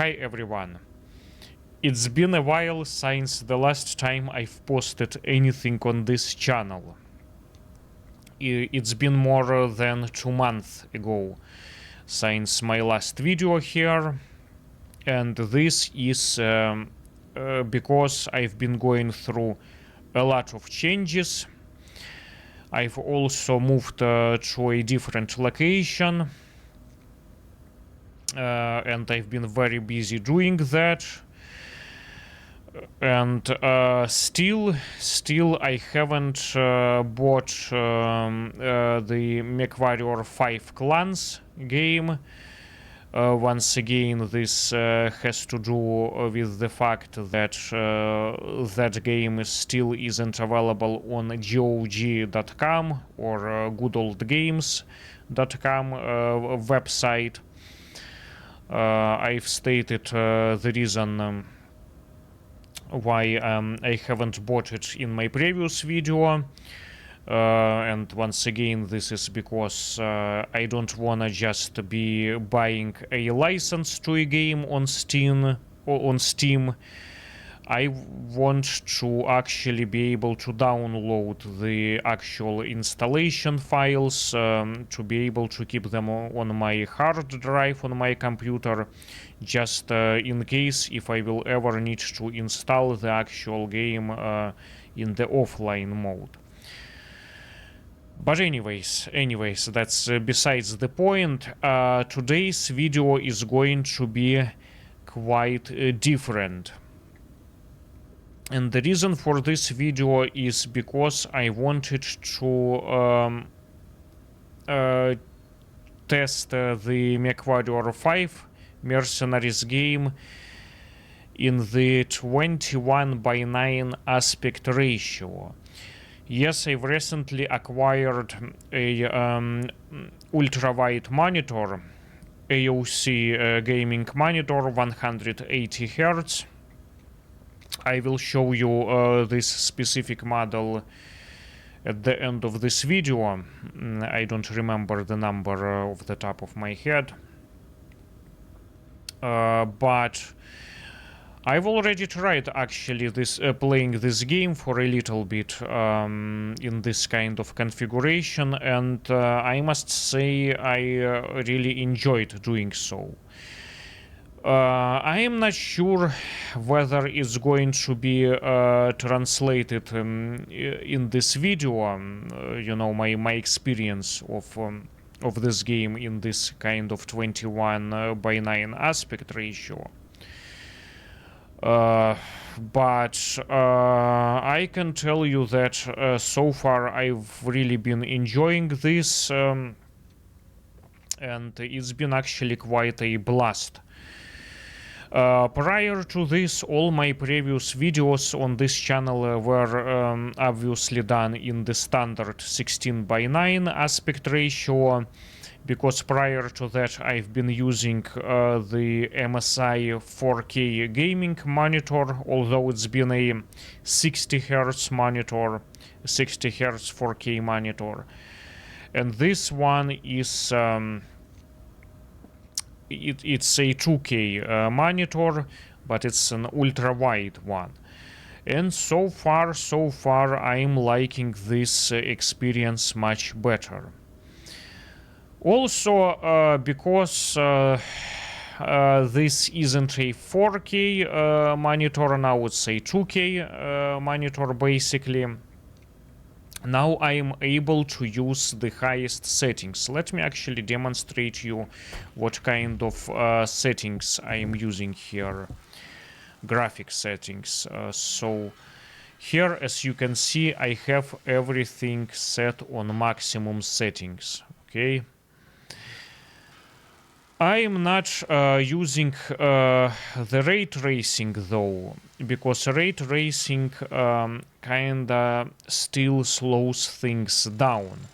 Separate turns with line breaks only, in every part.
Hi everyone. It's been a while since the last time I've posted anything on this channel. It's been more than 2 months ago since my last video here, and this is because I've been going through a lot of changes. I've also moved to a different location, and I've been very busy doing that. And still I haven't bought the MechWarrior 5 Clans game. Once again, this has to do with the fact that that game still isn't available on GOG.com or goodoldgames.com website. I've stated the reason why I haven't bought it in my previous video, and once again this is because I don't wanna just be buying a license to a game on Steam. I want to actually be able to download the actual installation files, to be able to keep them on my hard drive on my computer, just in case if I will ever need to install the actual game in the offline mode. But anyways, that's besides the point. Today's video is going to be quite different. And the reason for this video is because I wanted to test the MechWarrior 5 Mercenaries game in the 21:9 aspect ratio. Yes, I've recently acquired a ultrawide monitor, AOC gaming monitor, 180 Hz. I will show you this specific model at the end of this video. I don't remember the number off the top of my head, but I've already tried actually playing this game for a little bit in this kind of configuration, and I must say I really enjoyed doing so. I am not sure whether it's going to be translated in this video, you know, my experience of this game in this kind of 21:9 aspect ratio. But I can tell you that so far I've really been enjoying this, and it's been actually quite a blast. Prior to this, all my previous videos on this channel were obviously done in the standard 16:9 aspect ratio, because prior to that I've been using the MSI 4K gaming monitor, although it's been a 60 Hz monitor, 60 Hz 4K monitor. And this one is it's a 2K monitor, but it's an ultra wide one. And so far I'm liking this experience much better. Also, because this isn't a 4K monitor, now it's a 2K monitor basically. Now I am able to use the highest settings. Let me actually demonstrate you what kind of settings I am using here. Graphic settings. So here, as you can see, I have everything set on maximum settings. Okay. I am not using the ray tracing though, because ray tracing kinda still slows things down,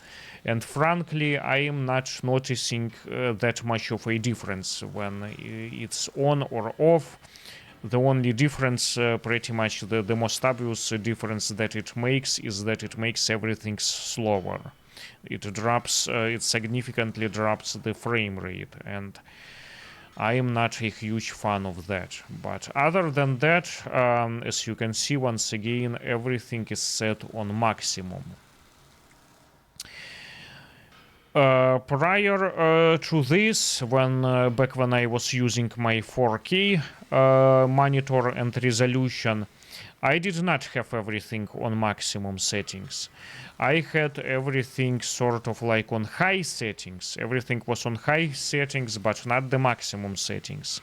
and frankly I am not noticing that much of a difference when it's on or off. The only difference, pretty much the most obvious difference that it makes, is that it makes everything slower. It significantly drops the frame rate, and I am not a huge fan of that. But other than that, as you can see, once again, everything is set on maximum. Prior to this, back when I was using my 4K monitor and resolution, I did not have everything on maximum settings. I had everything sort of like on high settings. Everything was on high settings, but not the maximum settings.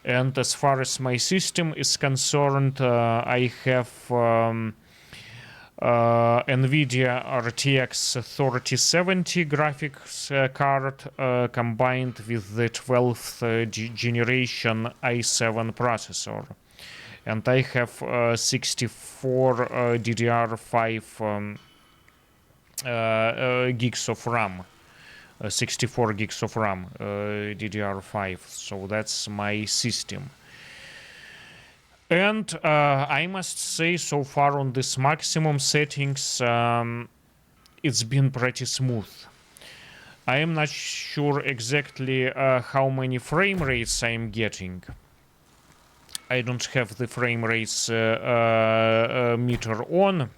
And as far as my system is concerned, I have NVIDIA RTX 3070 graphics card combined with the 12th generation i7 processor. And I have 64 DDR5 gigs of RAM. 64 gigs of RAM DDR5. So that's my system. And I must say, so far on this maximum settings, it's been pretty smooth. I am not sure exactly how many frame rates I'm getting. I don't have the frame rates meter on.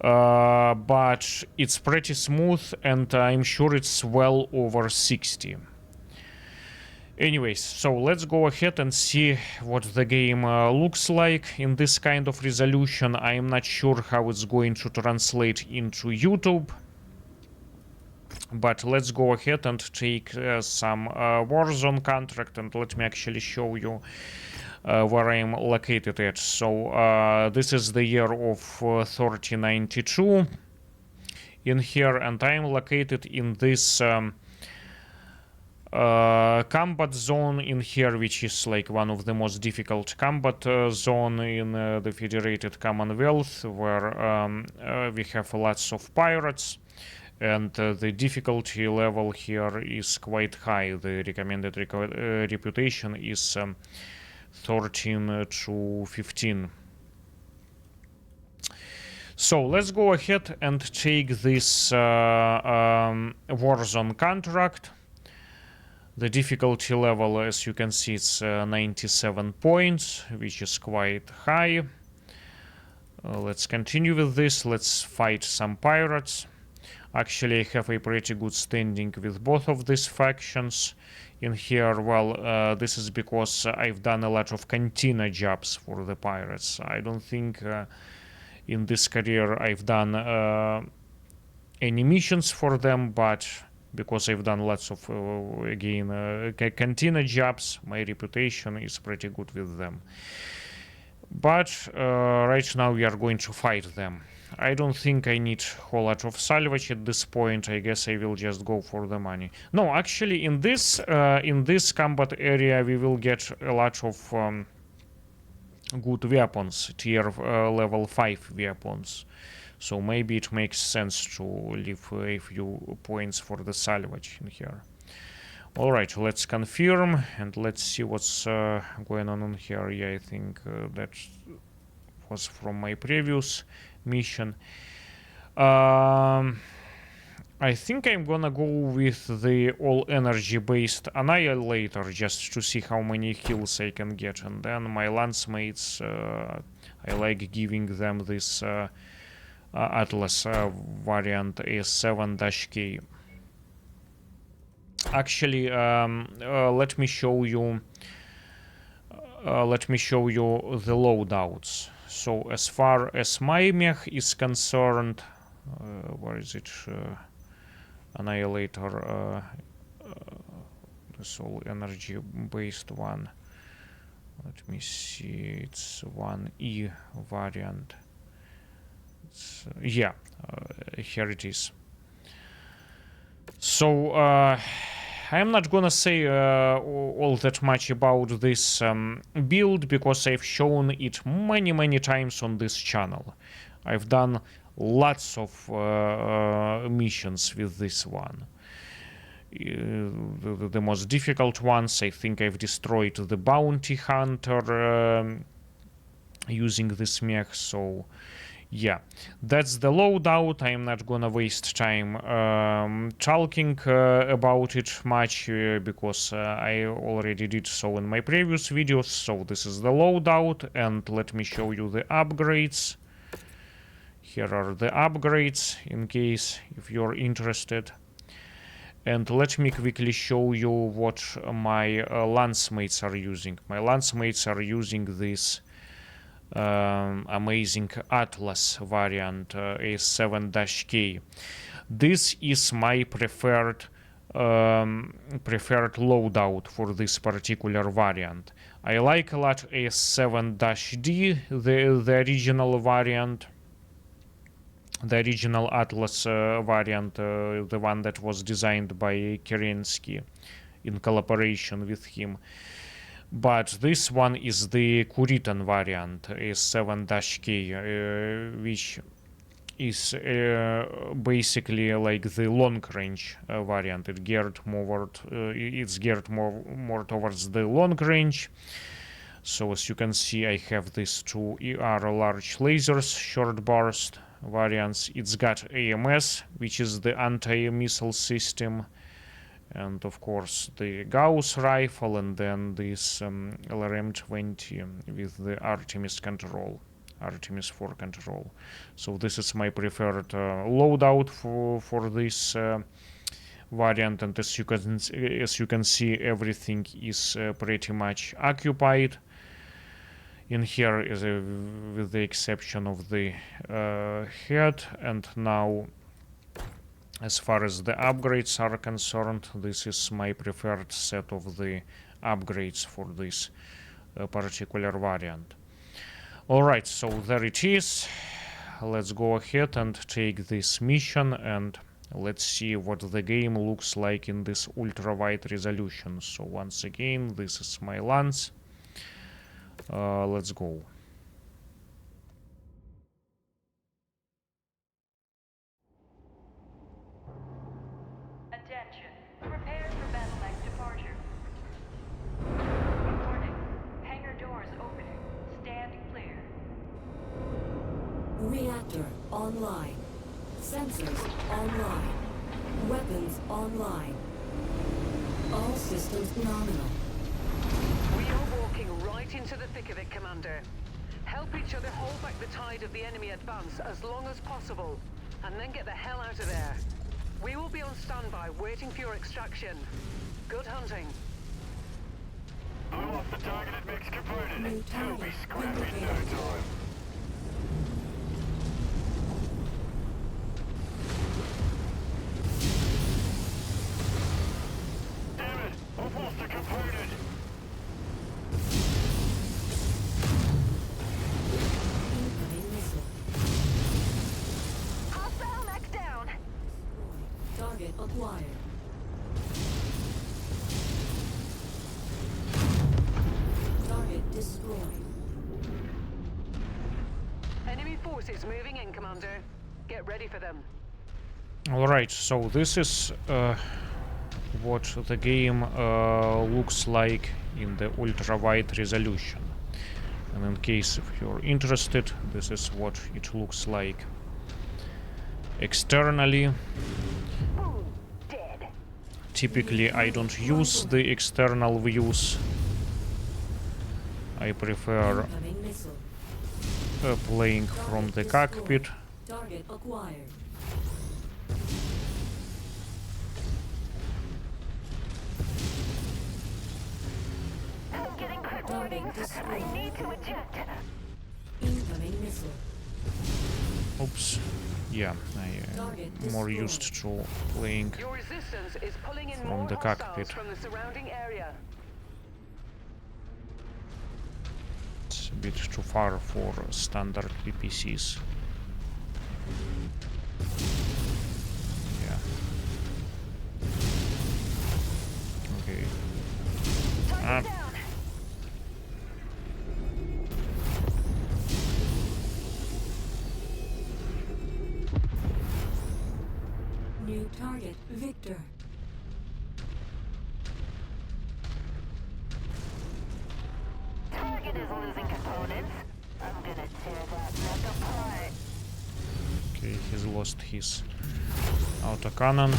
But it's pretty smooth, and I'm sure it's well over 60. Anyways, so let's go ahead and see what the game looks like in this kind of resolution. I am not sure how it's going to translate into YouTube. But let's go ahead and take some Warzone contract, and let me actually show you where I'm located at. So this is the year of 3092 in here, and I'm located in this combat zone in here, which is like one of the most difficult combat zone in the Federated Commonwealth, where we have lots of pirates. And the difficulty level here is quite high. The recommended reputation is 13 to 15. So let's go ahead and take this Warzone contract. The difficulty level, as you can see, it's 97 points, which is quite high. Let's continue with this. Let's fight some pirates. Actually, I have a pretty good standing with both of these factions in here. Well, this is because I've done a lot of cantina jobs for the pirates. I don't think in this career I've done any missions for them, but because I've done lots of, again, cantina jobs, my reputation is pretty good with them. But right now we are going to fight them. I don't think I need a whole lot of salvage at this point. I guess I will just go for the money. No, actually, in this combat area, we will get a lot of good weapons, tier level 5 weapons. So maybe it makes sense to leave a few points for the salvage in here. All right, let's confirm and let's see what's going on in here. Yeah, I think that was from my previous mission. I think I'm gonna go with the all energy based Annihilator just to see how many kills I can get, and then my lance mates, I like giving them this Atlas variant AS7-K. Actually, let me show you the loadouts. So as far as my mech is concerned, where is it? Annihilator, this all energy based one. Let me see, it's 1E variant. It's, yeah, here it is. So I'm not gonna say all that much about this build, because I've shown it many times on this channel. I've done lots of missions with this one. The most difficult ones, I think I've destroyed the bounty hunter using this mech. So yeah, that's the loadout. I'm not gonna waste time talking about it much because I already did so in my previous videos. So this is the loadout, and let me show you the upgrades. Here are the upgrades in case if you're interested. And let me quickly show you what my lance mates are using. My lance mates are using this amazing Atlas variant A7-K. This is my preferred loadout for this particular variant. I like a lot A7-D, the original variant. The original Atlas variant, the one that was designed by Kerensky in collaboration with him. But this one is the Kuritan variant, A7-K, which is basically like the long-range variant. It's geared more towards the long range. So as you can see, I have these two ER large lasers, short burst variants. It's got AMS, which is the anti-missile system, and of course the Gauss rifle, and then this LRM-20 with the Artemis 4 control. So this is my preferred loadout for this variant, and as you can see, everything is pretty much occupied in here, with the exception of the head. And now, as far as the upgrades are concerned, this is my preferred set of the upgrades for this particular variant. Alright, so there it is. Let's go ahead and take this mission, and let's see what the game looks like in this ultra-wide resolution. So once again, this is my lance. Let's go.
Attention. Prepare for battle mech departure. Warning. Hangar doors opening. Stand clear.
Reactor online. Sensors online. Weapons online. All systems nominal.
We are walking right into the thick of it, Commander. Help each other hold back the tide of the enemy advance as long as possible, and then get the hell out of there. We will be on standby, waiting for your extraction. Good hunting.
I lost the targeted mix component.
New
He'll
target
be scrapped in no
indicated.
time. Damn it! I've lost a component!
Incoming missile.
Hostile mech down.
Target acquired. Target destroyed.
Enemy forces moving in, Commander. Get ready for them.
Alright, so this is what the game looks like in the ultra-wide resolution. And in case if you're interested, this is what it looks like externally.
Boom. Dead.
Typically I don't use the external views. I prefer
Incoming missile.
playing from the cockpit.
Target acquired.
I'm getting quick
Target
warnings.
destroyed.
I need to eject.
Incoming missile.
Oops. Yeah, I'm more used to playing
Your resistance is pulling in
From
more
the
hostiles
cockpit.
from the surrounding area.
It's a bit too far for standard PPCs. Yeah. Okay.
Target down.
New target Victor.
Target is losing components. I'm gonna tear that mech apart.
Okay, he's lost his autocannon.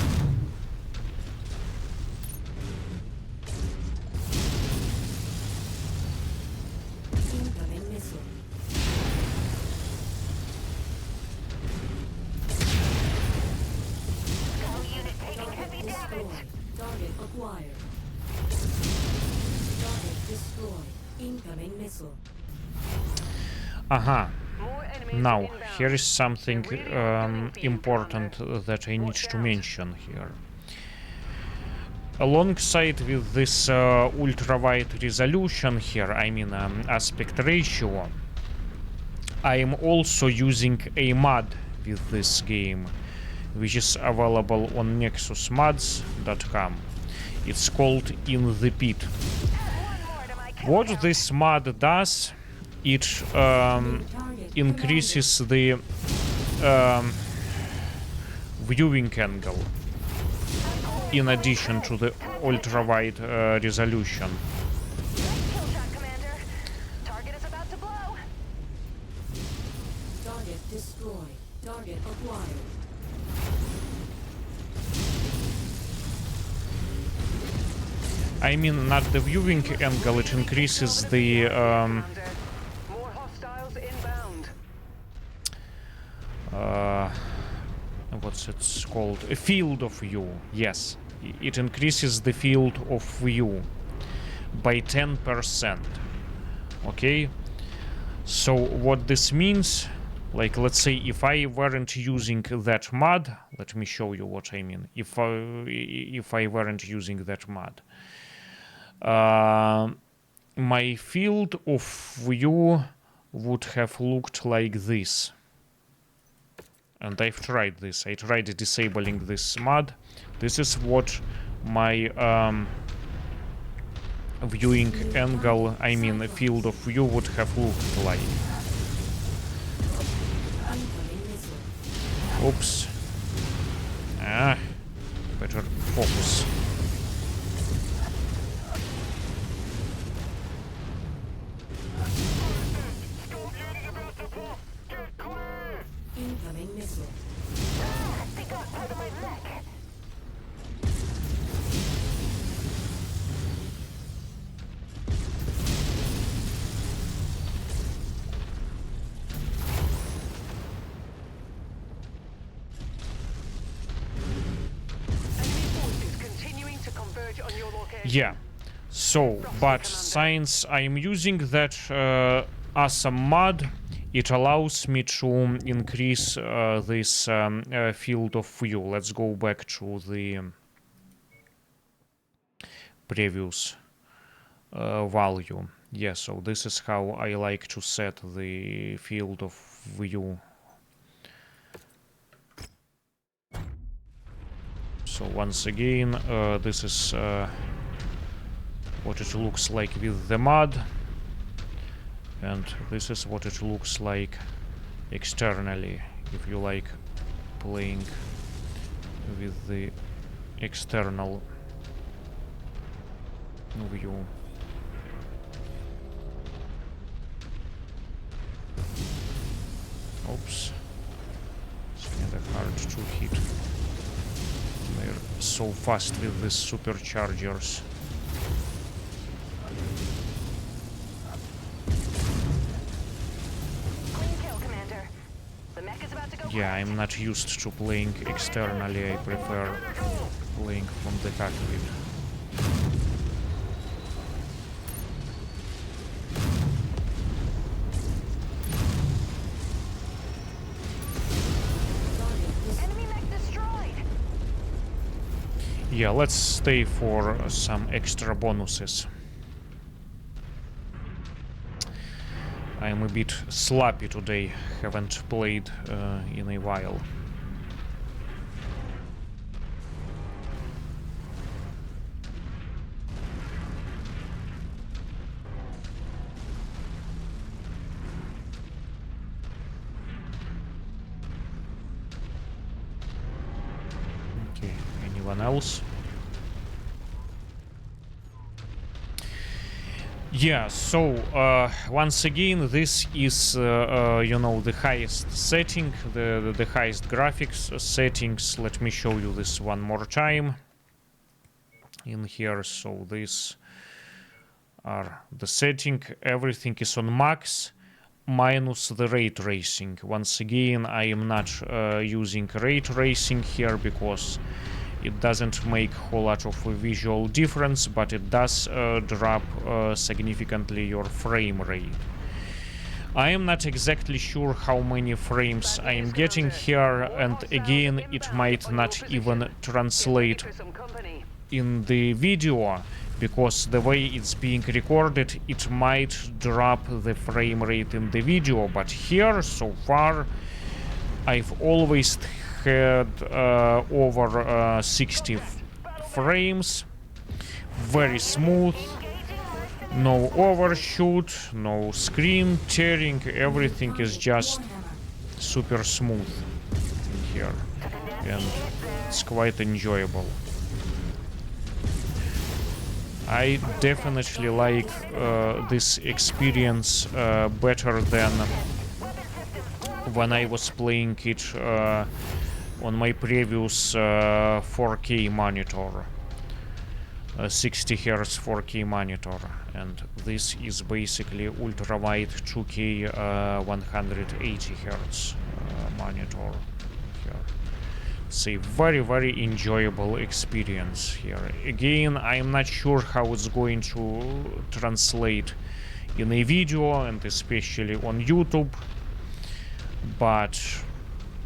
Incoming missile. Target destroyed. Target acquired. Target destroyed. Incoming missile.
More enemies
Now,
inbound.
here is something
They're really opening for you,
important
Commander.
that I need
Watch
to
out.
mention here. Alongside with this ultra-wide resolution here, I mean aspect ratio, I am also using a mod with this game, which is available on nexusmods.com. It's called In the Pit. What this mod does, it increases the viewing angle in addition to the ultra-wide resolution.
Kill shot, Commander. Target is about to blow.
Target destroyed. Target acquired.
I mean, not the viewing angle, it increases the
Commander. More hostiles inbound.
what's it called? A field of view. Yes, it increases the field of view by 10%. Okay, so what this means, like, let's say if I weren't using that mod, let me show you what I mean. If I weren't using that mod, my field of view would have looked like this. And I've tried this. I tried disabling this mod. This is what my viewing angle, I mean the field of view, would have looked like.
Incoming missile.
Oops. Better focus.
Incoming missile.
They got part of my mech.
Enemy forces continuing to converge on your location.
Yeah. So, but since I'm using that awesome mod, it allows me to increase this field of view. Let's go back to the previous value. Yeah, so this is how I like to set the field of view. So once again, this is what it looks like with the mod, and this is what it looks like externally, if you like playing with the external view. Oops, it's kinda hard to hit. They're so fast with these superchargers.
Clean kill, Commander. The mech is about to go.
Yeah, I'm not used to playing externally. I prefer playing from the cockpit.
Enemy mech destroyed.
Yeah, let's stay for some extra bonuses. I'm a bit sloppy today, haven't played in a while. Okay, anyone else? Yeah, so once again, this is you know, the highest setting, the highest graphics settings. Let me show you this one more time in here. So these are the setting. Everything is on max minus the ray tracing. Once again, I am not using ray tracing here because it doesn't make a whole lot of a visual difference, but it does drop significantly your frame rate. I am not exactly sure how many frames I am getting here, and again, it might not even translate in the video, because the way it's being recorded, it might drop the frame rate in the video, but here, so far, I've always had over 60 frames, very smooth, no overshoot, no screen tearing, everything is just super smooth in here, and it's quite enjoyable. I definitely like this experience better than when I was playing it on my previous 4K monitor, 60 Hz 4K monitor, and this is basically ultrawide 2K 180 Hz monitor here. It's a very enjoyable experience here. Again, I'm not sure how it's going to translate in a video, and especially on YouTube, but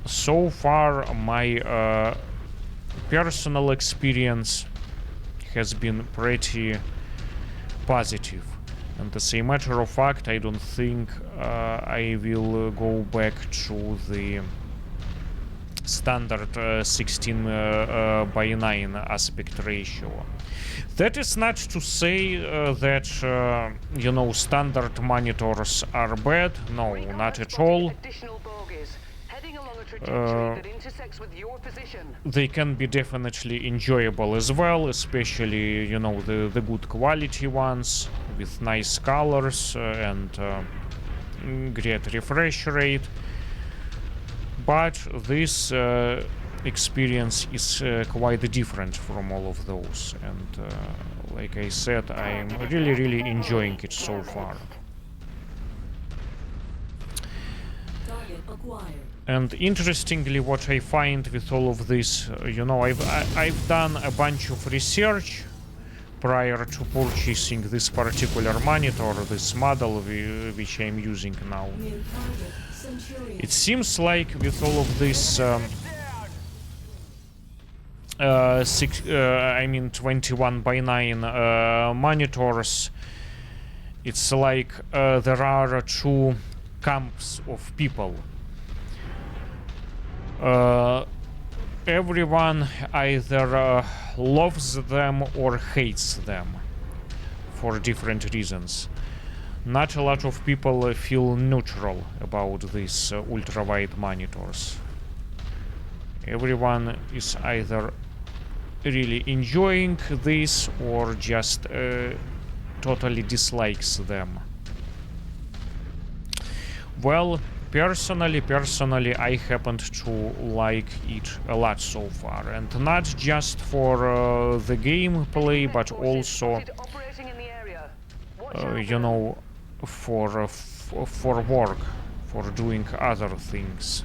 so far my personal experience has been pretty positive, and as a matter of fact, I don't think I will go back to the standard 16 by 9 aspect ratio. That is not to say that you know, standard monitors are bad. No, not at all. They can be definitely enjoyable as well, especially, you know, the good quality ones with nice colors and great refresh rate. But this experience is quite different from all of those, and like I said, I'm really enjoying it so far. And interestingly, what I find with all of this, you know, I've done a bunch of research prior to purchasing this particular monitor, this model which I'm using now. It seems like with all of this I mean 21 by 9 monitors, it's like there are two camps of people. Everyone either loves them or hates them for different reasons. Not a lot of people feel neutral about these ultrawide monitors. Everyone is either really enjoying this or just totally dislikes them. Well, personally, I happened to like it a lot so far, and not just for the gameplay, but also, you know, for work, for doing other things,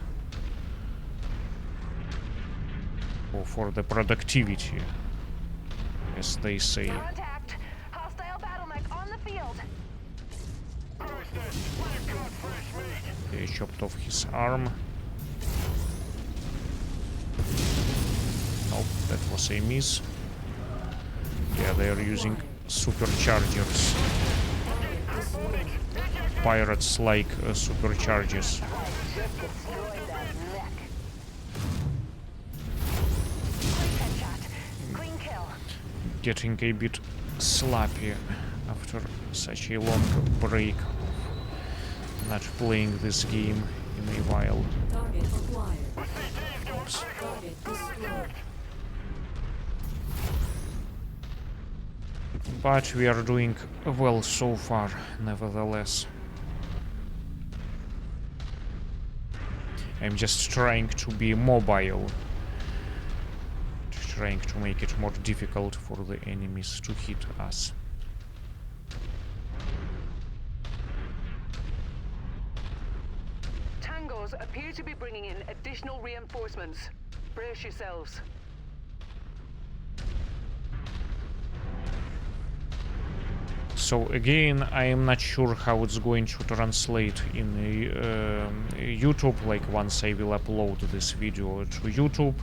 or for the productivity, as they say.
Contact! Hostile battle mech on the field!
They chopped off his arm. Nope, that was a miss. Yeah, they are using superchargers. Pirates like superchargers. Getting a bit sloppy after such a long break of not playing this game in a while. Oops. But we are doing well so far, nevertheless. I'm just trying to be mobile. Trying to make it more difficult for the enemies to hit us.
Tangos appear to be bringing in additional reinforcements. Brace yourselves.
So again, I am not sure how it's going to translate in YouTube, like once I will upload this video to YouTube.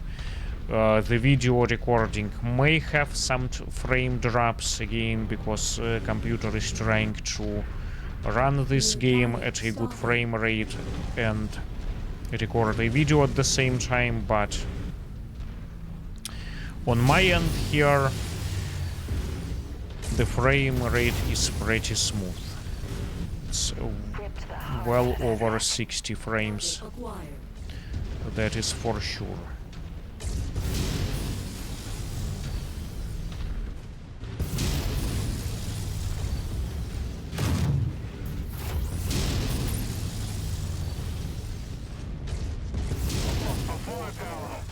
The video recording may have some frame drops again, because computer is trying to run this game at a good frame rate and record a video at the same time, but on my end here the frame rate is pretty smooth. It's well over 60 frames, that is for sure.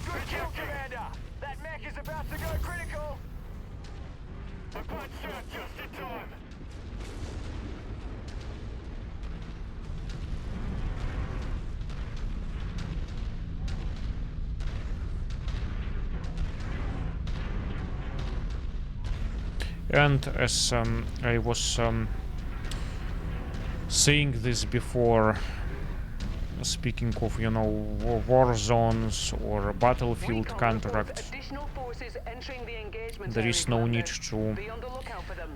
Good kill, Commander! That mech is about to go critical! The punch shot just in time!
And as I was saying this before, speaking of, you know, war zones or battlefield contract, there is no need to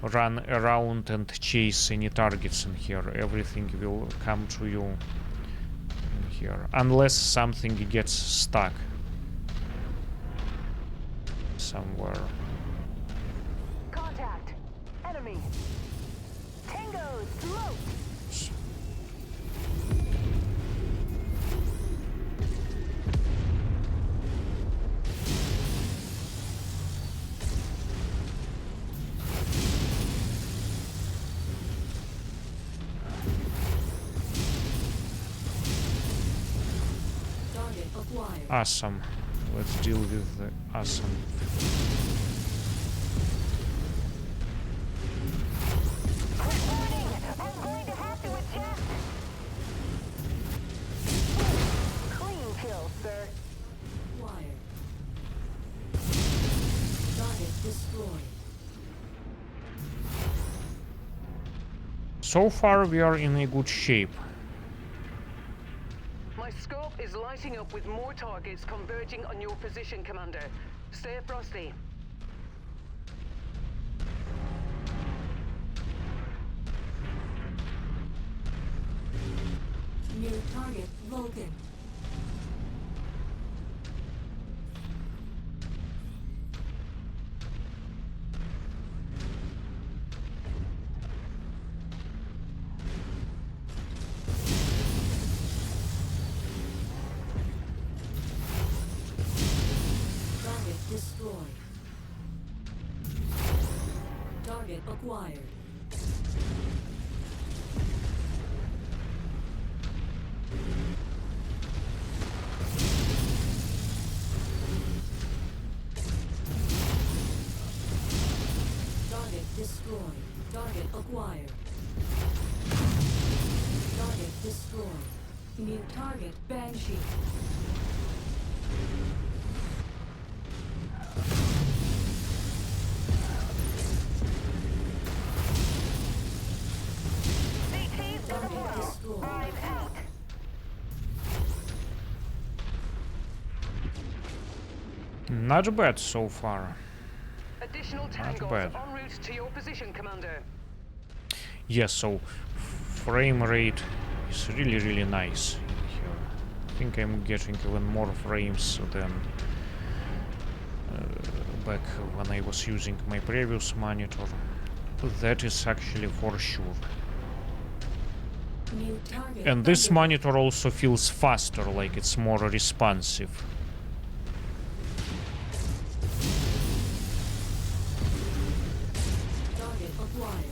run around and chase any targets in here. Everything will come to you in here, unless something gets stuck somewhere.
Contact. Enemy. Tango, slow.
Awesome. Let's deal with the awesome.
Clean kill, sir.
Acquired. Target destroyed.
So far we are in a good shape.
My scope is lighting up with more targets converging on your position, Commander. Stay frosty.
New target Vulcan. Target destroyed. Target acquired. Target destroyed. Target acquired. Target destroyed. New target Banshee. Target destroyed.
Not bad so far.
Additional
bad.
tangos en route to your position, Commander.
Yes, so frame rate is really nice here. I think I'm getting even more frames than back when I was using my previous monitor. That is actually for sure.
New target.
And this
under-
monitor also feels faster, like it's more responsive.
Target acquired.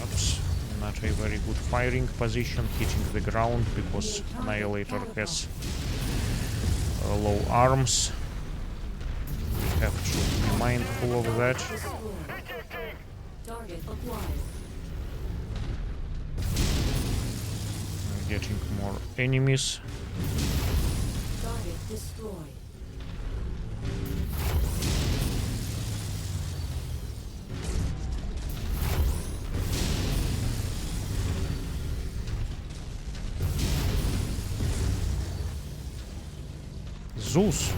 Oops, not a very good firing position, hitting the ground because Annihilator has low arms. We have to be mindful of that.
Destroyed. Target acquired.
We're getting more enemies.
Target destroyed.
Zeus.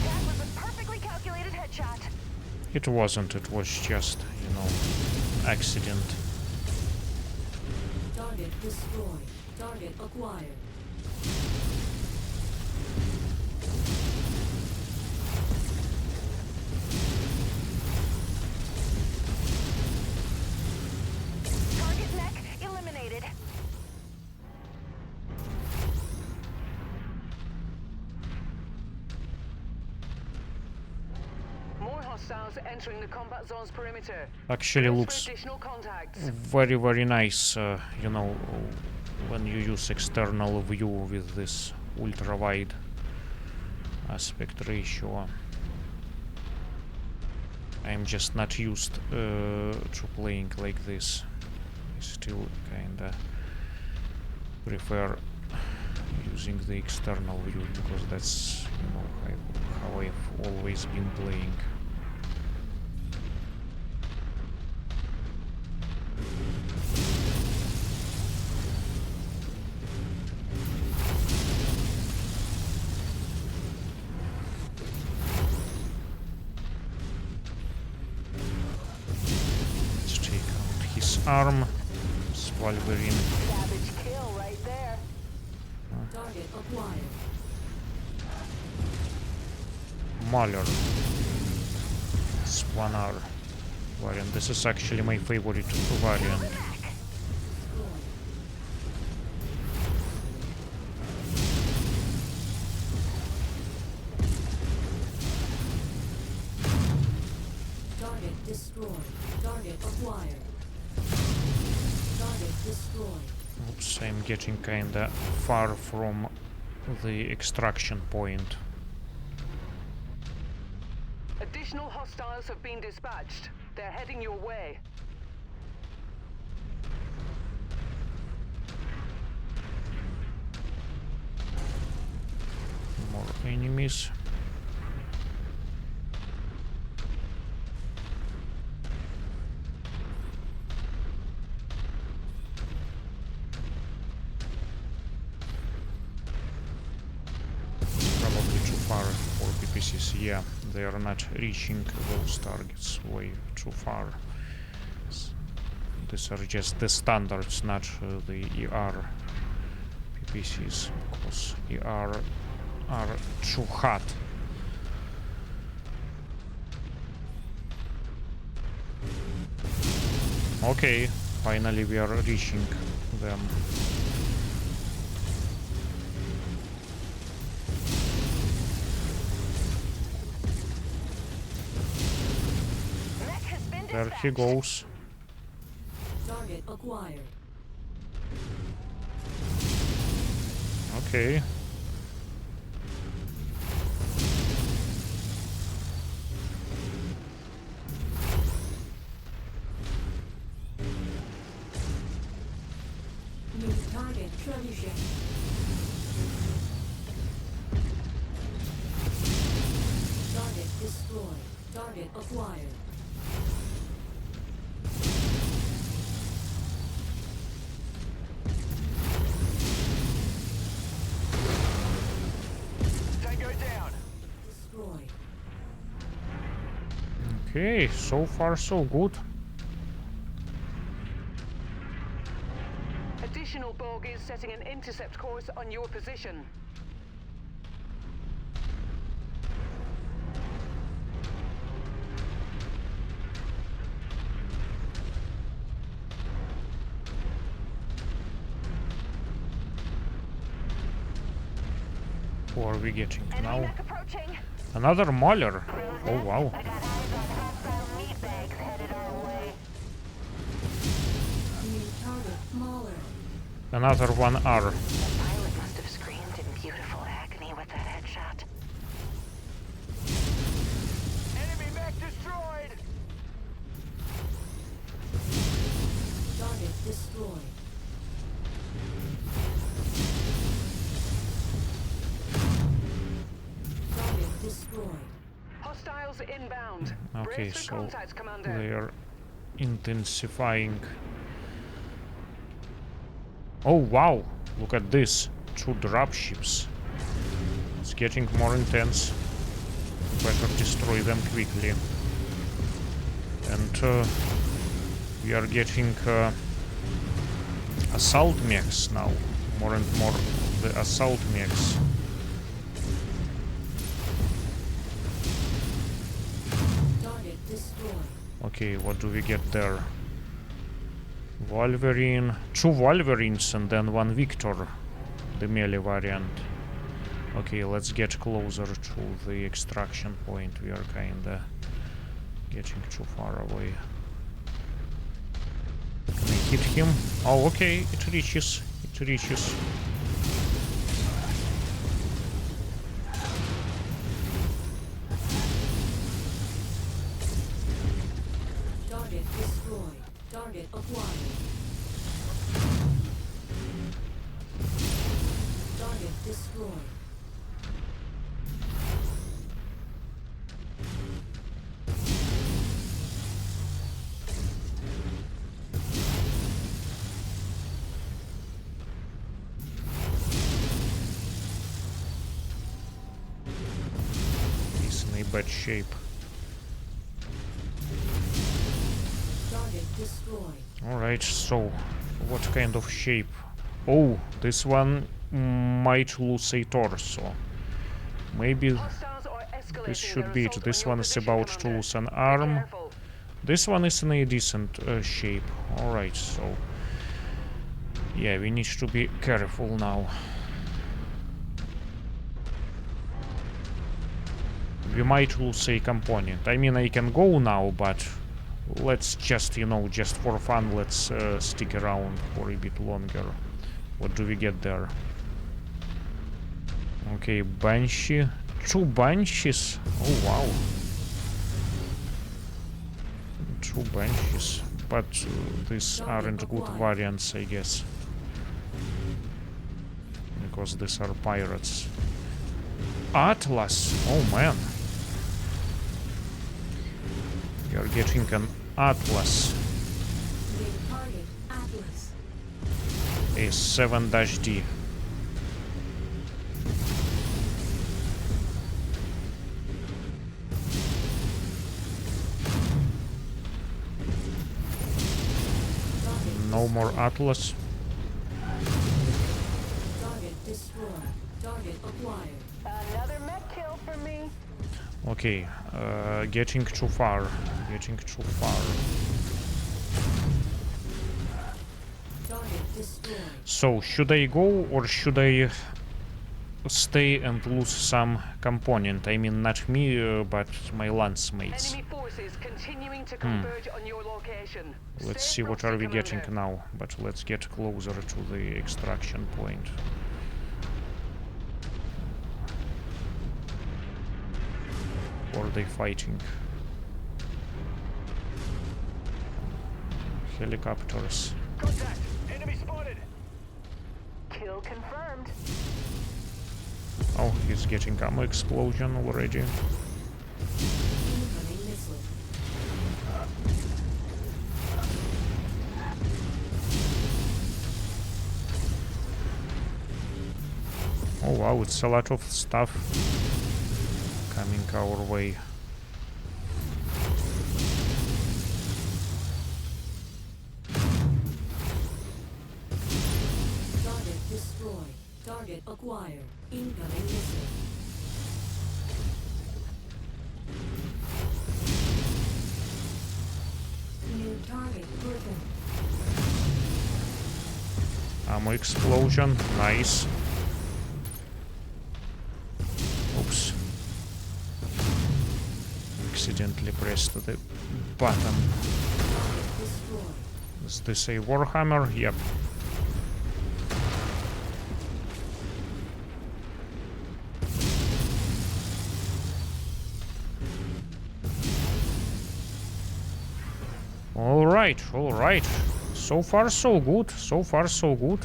That was a perfectly calculated headshot.
It wasn't, it was just, you know, accident.
Target destroyed. Target acquired.
Target mech eliminated.
More hostiles entering the combat zone's perimeter.
Actually
Brace
looks
for additional contacts.
very, very nice, you know, when you use external view with this ultra-wide aspect ratio. I'm just not used to playing like this. I still kinda prefer using the external view because that's, you know, how I've always been playing. Let's take out his arm. It's Wolverine.
Savage kill right there.
Target acquired.
Mauler. Splanar variant. This is actually my favorite variant.
Target destroyed. Target acquired. Target destroyed.
Oops, I'm getting kinda far from the extraction point.
Additional hostiles have been dispatched. They're heading your way.
More enemies. It's probably too far for PPCs. Yeah, they are not reaching those targets way too far. These are just the standards, not the ER PPCs, because ER are too hot. Okay, finally we are reaching them.
Mech has been
There he
dispatched.
goes.
Target acquired.
Okay.
New target trebuchet. Target destroyed. Target acquired.
Tango down.
Destroyed.
Okay, so far so good.
Additional bogies setting an intercept course on your position.
Who are we getting
Enemy
now?
mech approaching.
Another Mauler. Oh wow.
I got eyes on
Another one R.
The pilot must have screamed in beautiful agony with that headshot.
Enemy mech destroyed!
Target destroyed. Target destroyed.
Hostiles inbound.
Okay,
Brace for
so
contact, Commander.
they are intensifying. Oh wow, look at this. 2 dropships. It's getting more intense. Better destroy them quickly. And we are getting assault mechs now. More and more the assault mechs.
Target destroyed.
Okay, what do we get there? Wolverine, 2 Wolverines and then 1 Victor, the melee variant. Okay, let's get closer to the extraction point. We are kinda getting too far away. Can I hit him? Oh, okay, it reaches. It reaches.
Target destroyed. Target acquired. Target destroyed.
He's in a bad shape.
Target destroyed.
Alright, so what kind of shape? Oh, this one might lose a torso. Maybe
Hostiles are escalating
this should
their
be it.
assault
This
on your
one is
position,
about to
Commander.
lose an
Be
arm.
careful.
This one is in a decent shape. Alright, so yeah, we need to be careful now. We might lose a component. I mean, I can go now, but let's just, you know, just for fun, let's stick around for a bit longer. What do we get there? Okay, Banshee. 2 Banshees. Oh, wow. 2 Banshees. But these aren't good variants, I guess. Because these are pirates. Atlas. Oh, man. We are getting an Atlas.
Main target Atlas.
A 7-D. No more Atlas.
Target destroyed. Target acquired.
Another mech kill for me.
Okay, getting too far. Getting too far.
Target destroyed.
So, should I go or should I stay and lose some component? I mean, not me, but my lance mates.
Enemy forces continuing to converge on your location.
Let's
Stay
see what are
frosty,
we getting
Commander.
now, but let's get closer to the extraction point. Or are they fighting? Helicopters.
Contact! Enemy spotted!
Kill confirmed.
Oh, he's getting ammo explosion already.
Incoming missile.
Oh wow, it's a lot of stuff coming our way.
Target destroyed. Target acquired. Incoming missile. New target proven.
Ammo explosion, nice. Oops. Accidentally pressed the button.
Target destroyed.
Is this a Warhammer? Yep. right, all right. So far, so good. So far, so good.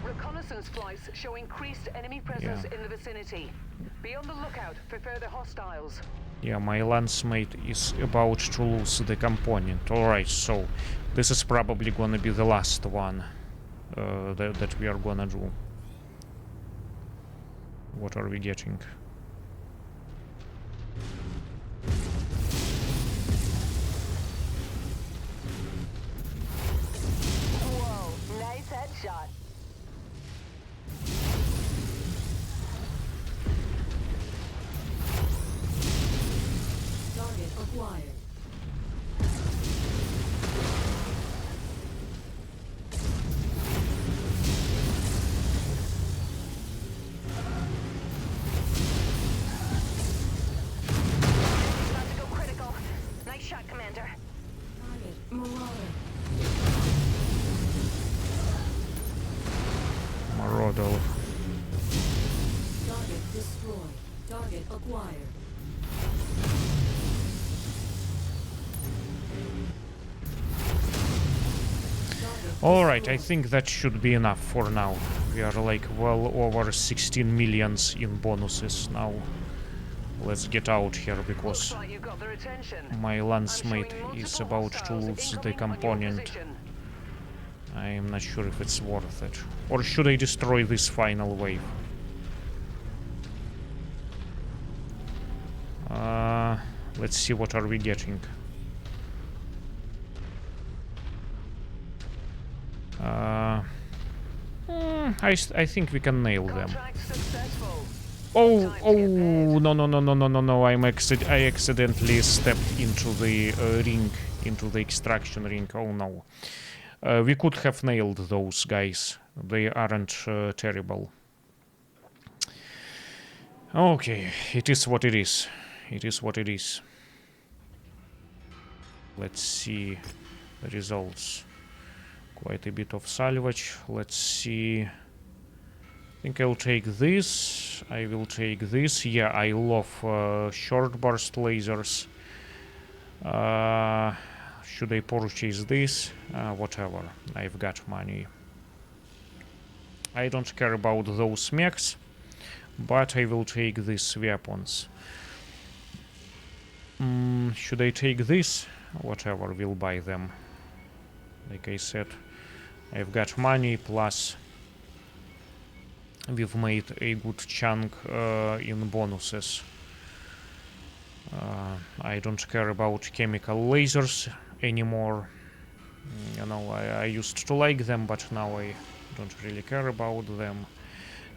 Reconnaissance flights show increased enemy presence in the vicinity. Be on the lookout for further hostiles.
Yeah, my landsmate is about to lose the component. Alright, so this is probably gonna be the last one that we are gonna do. What are we getting?
Whoa, nice headshot.
Target acquired.
About to go critical. Nice shot, Commander.
Target Marauder.
Marauder.
Target destroyed. Target acquired.
Alright, I think that should be enough for now. We are like well over 16 millions in bonuses now. Let's get out here
Looks
because
like you got their attention.
my landsmate
I'm showing
is
multiple
about to
hostiles
lose the
incoming on your
component.
position.
I am not sure if it's worth it. Or should I destroy this final wave? Let's see what are we getting. I think we can nail them.
Contract successful.
Oh,
Time to
oh,
get paid.
no, I accidentally stepped into the ring, into the extraction ring. Oh no. We could have nailed those guys. They aren't terrible. Okay, it is what it is. It is what it is. Let's see the results. Quite a bit of salvage. Let's see. I think I'll take this. I will take this. Yeah, I love short burst lasers. Should I purchase this? Whatever. I've got money. I don't care about those mechs, but I will take these weapons. Should I take this? Whatever, we'll buy them. Like I said, I've got money, plus we've made a good chunk in bonuses. I don't care about chemical lasers anymore. You know, I used to like them, but now I don't really care about them.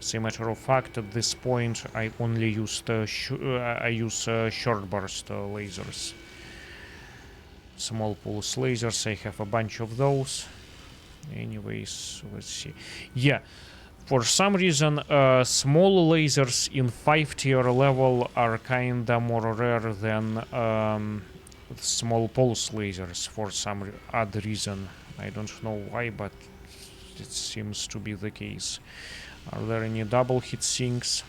As a matter of fact, at this point, I only used I use short burst lasers. Small pulse lasers, I have a bunch of those. Anyways, let's see. Yeah, for some reason, small lasers in 5 tier level are kinda more rare than small pulse lasers for some odd reason. I don't know why, but it seems to be the case. Are there any double hit sinks?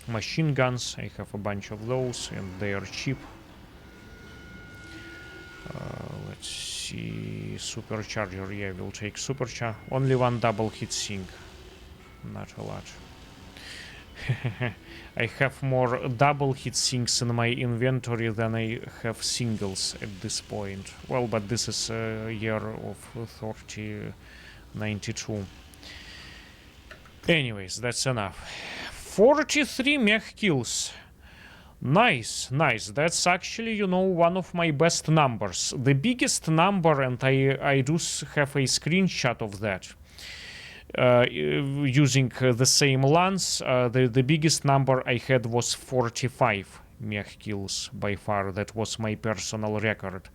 Machine guns, I have a bunch of those and they are cheap. Let's see, supercharger, yeah, we'll take supercharger. Only one double hit sink, not a lot. I have more double hit sinks in my inventory than I have singles at this point. Well, but this is a year of 3092. Anyways, that's enough. 43 mech kills. Nice, nice. That's actually, you know, one of my best numbers. The biggest number, and I do have a screenshot of that. Using the same lance, the biggest number I had was 45 mech kills by far. That was my personal record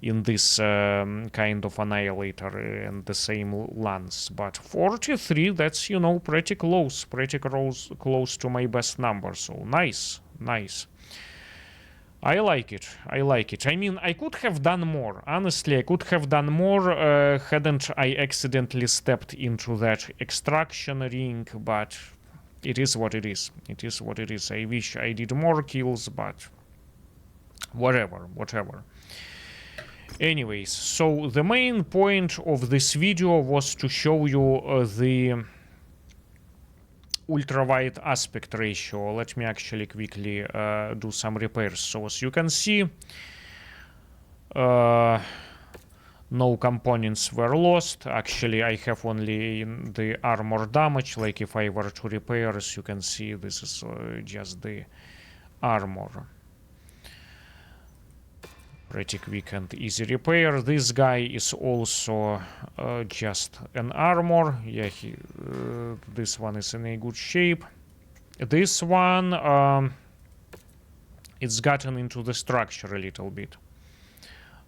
in this kind of Annihilator and the same lance. But 43, that's, you know, pretty close to my best number. So nice, nice. I like it. I like it. I mean, I could have done more. Honestly, I could have done more hadn't I accidentally stepped into that extraction ring, but it is what it is. It is what it is. I wish I did more kills, but whatever. Anyways, so the main point of this video was to show you the ultra-wide aspect ratio. Let me actually quickly do some repairs. So as you can see, no components were lost. Actually, I have only the armor damage. Like if I were to repair, as you can see, this is just the armor. Pretty quick and easy repair. This guy is also just an armor. Yeah, this one is in a good shape. This one, it's gotten into the structure a little bit.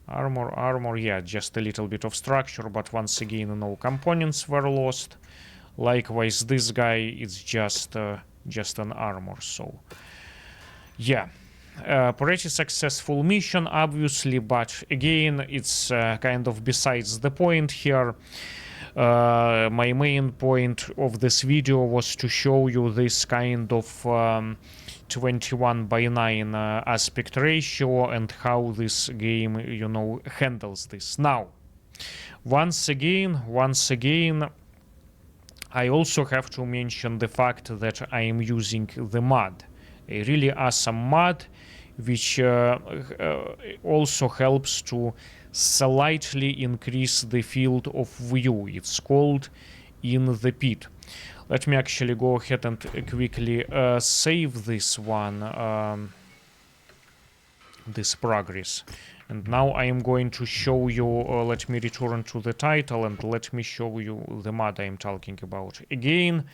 Armor, yeah, just a little bit of structure, but once again, no components were lost. Likewise, this guy is just an armor. So, yeah. Pretty successful mission, obviously, but again, it's kind of besides the point here. My main point of this video was to show you this kind of 21:9 aspect ratio and how this game, you know, handles this. Now, once again, I also have to mention the fact that I am using the mod, a really awesome mod, which also helps to slightly increase the field of view. It's called In the Pit. Let me actually go ahead and quickly save this one, this progress. And now I am going to show you, let me return to the title and let me show you the mod I am talking about. Again,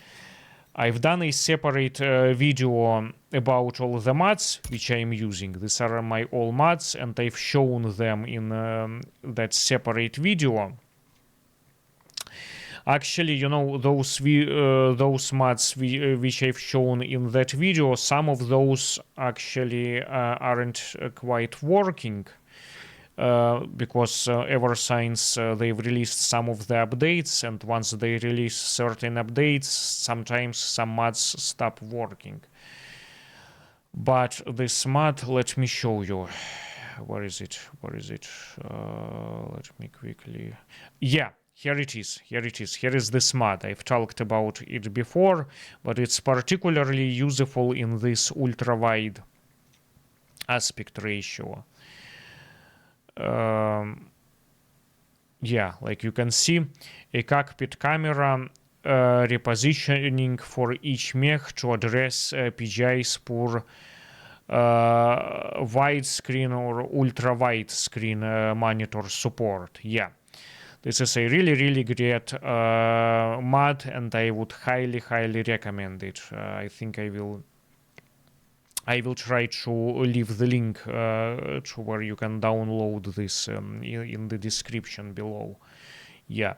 I've done a separate video about all the mods which I'm using. These are my all mods, and I've shown them in that separate video. Actually, you know, those mods which I've shown in that video, some of those actually aren't quite working. Because ever since they've released some of the updates, and once they release certain updates, sometimes some mods stop working. But this mod, let me show you. Where is it? Let me quickly... Yeah, here it is. Here is this mod. I've talked about it before, but it's particularly useful in this ultra-wide aspect ratio. Yeah, like you can see, a cockpit camera repositioning for each mech to address PGI's poor widescreen or ultra-wide screen monitor support. Yeah, this is a really great mod, and I would highly recommend it. I think I will try to leave the link to where you can download this in the description below. Yeah,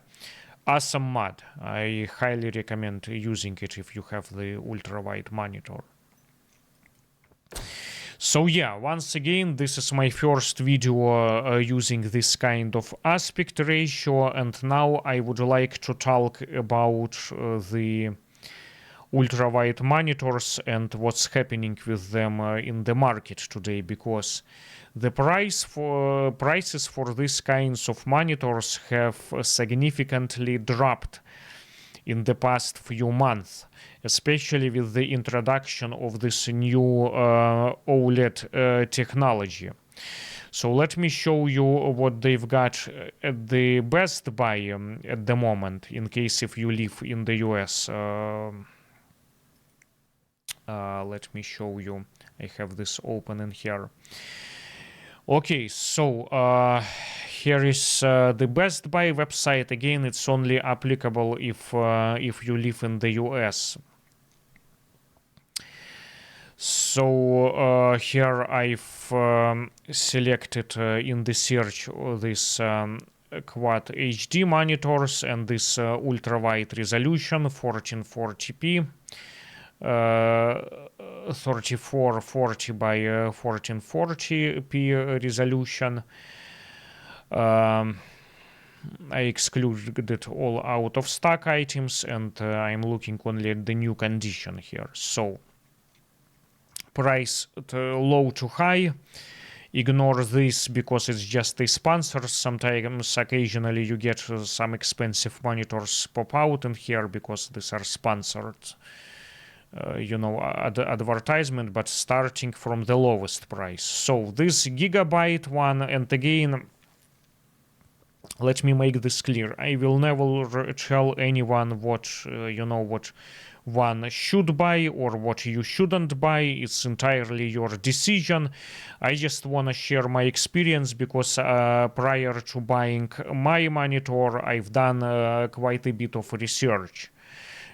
awesome mod. I highly recommend using it if you have the ultra-wide monitor. So yeah, once again, this is my first video using this kind of aspect ratio, and now I would like to talk about the ultra-wide monitors and what's happening with them in the market today, because the prices for these kinds of monitors have significantly dropped in the past few months, especially with the introduction of this new OLED technology. So let me show you what they've got at the Best Buy at the moment, in case if you live in the US. Let me show you. I have this open in here. Okay, so here is the Best Buy website. Again, it's only applicable if you live in the US. So here I've selected in the search this Quad HD monitors and this ultra-wide resolution 1440p. 3440 by 1440p resolution. I excluded all out of stock items, and I'm looking only at the new condition here. So price low to high, ignore this because it's just the sponsors. Sometimes, occasionally, you get some expensive monitors pop out in here because these are sponsored, advertisement, but starting from the lowest price. So this Gigabyte one, and again, let me make this clear. I will never tell anyone what, what one should buy or what you shouldn't buy. It's entirely your decision. I just want to share my experience because prior to buying my monitor, I've done quite a bit of research.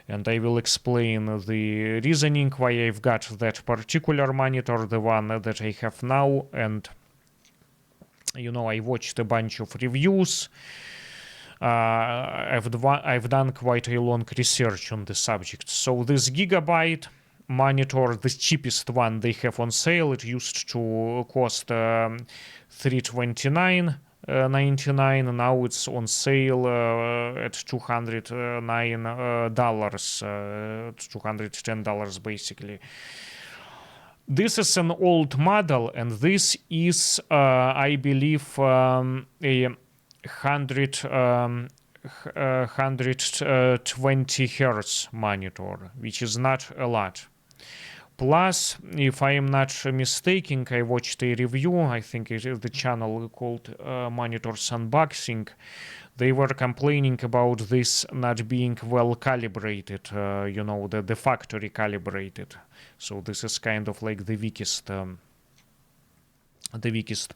And I will explain the reasoning why I've got that particular monitor, the one that I have now. And, I watched a bunch of reviews. I've done quite a long research on the subject. So this Gigabyte monitor, the cheapest one they have on sale, it used to cost $329.99. Now it's on sale at $209, $210 basically. This is an old model, and this is, I believe, a 120 hertz monitor, which is not a lot. Plus, if I am not mistaken, I watched a review, I think it is the channel called Monitors Unboxing. They were complaining about this not being well calibrated, the factory calibrated. So this is kind of like the weakest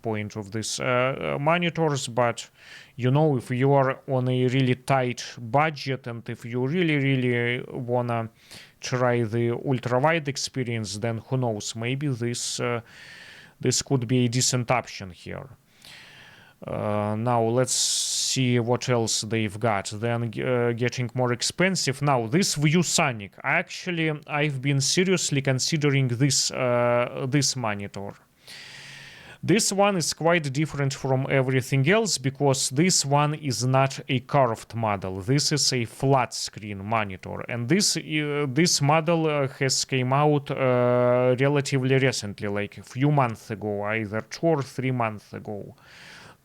point of this monitors. But if you are on a really tight budget and if you really wanna try the ultra-wide experience, then who knows, maybe this could be a decent option here. Now let's see what else they've got. Then getting more expensive. Now this ViewSonic. Actually, I've been seriously considering this monitor. This one is quite different from everything else because this one is not a curved model. This is a flat screen monitor, and this model has came out relatively recently, like a few months ago, either 2 or 3 months ago.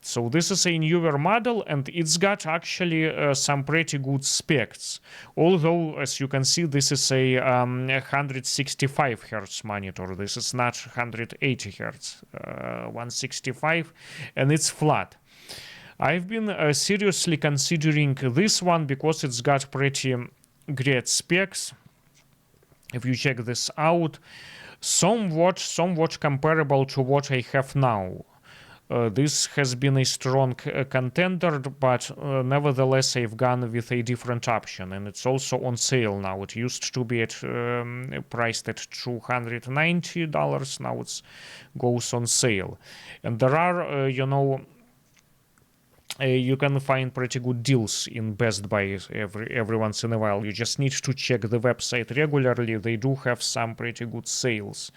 So this is a newer model, and it's got actually some pretty good specs. Although, as you can see, this is a 165 Hz monitor. This is not 180 Hz, 165, and it's flat. I've been seriously considering this one because it's got pretty great specs. If you check this out, somewhat comparable to what I have now. This has been a strong contender, but nevertheless I've gone with a different option, and it's also on sale now. It used to be priced at $290. Now it goes on sale, and there are you can find pretty good deals in Best Buy every once in a while. You just need to check the website regularly. They do have some pretty good sales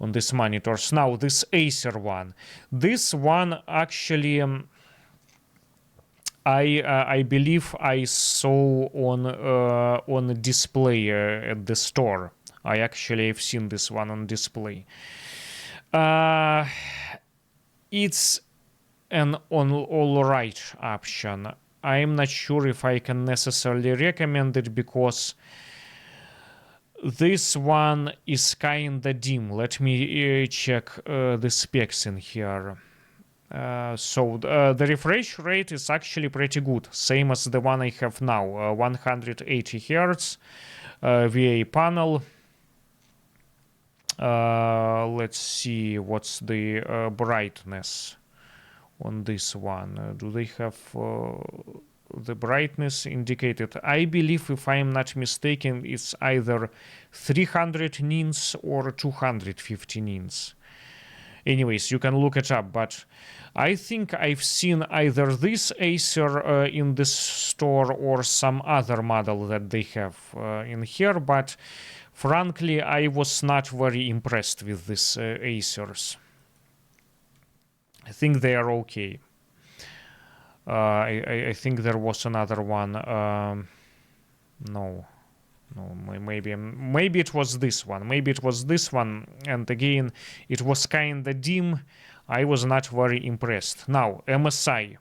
on these monitors. Now this Acer one. This one actually I believe I saw on display at the store. I actually have seen this one on display. It's an all right option. I'm not sure if I can necessarily recommend it because this one is kinda dim. Let me check the specs in here. So the refresh rate is actually pretty good, same as the one I have now, 180 Hz VA panel. Let's see what's the brightness on this one. Do they have the brightness indicated? I believe, if I am not mistaken, it's either 300 nits or 250 nits. Anyways, you can look it up, but I think I've seen either this Acer in this store or some other model that they have in here, but frankly, I was not very impressed with these Acers. I think they are okay. I think there was another one. No, maybe it was this one. Maybe it was this one. And again, it was kinda dim. I was not very impressed. Now, MSI.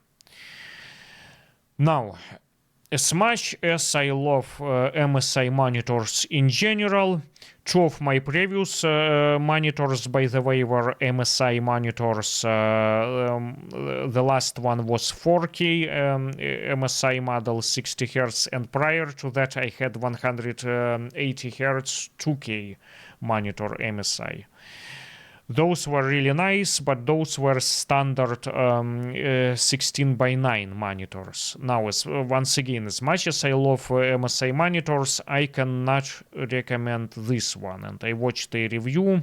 Now, as much as I love MSI monitors in general, two of my previous monitors, by the way, were MSI monitors. The last one was 4K MSI model, 60 Hz, and prior to that I had 180 Hz 2K monitor MSI. Those were really nice, but those were standard 16:9 monitors. Now, once again, as much as I love MSI monitors, I cannot recommend this one. And I watched a review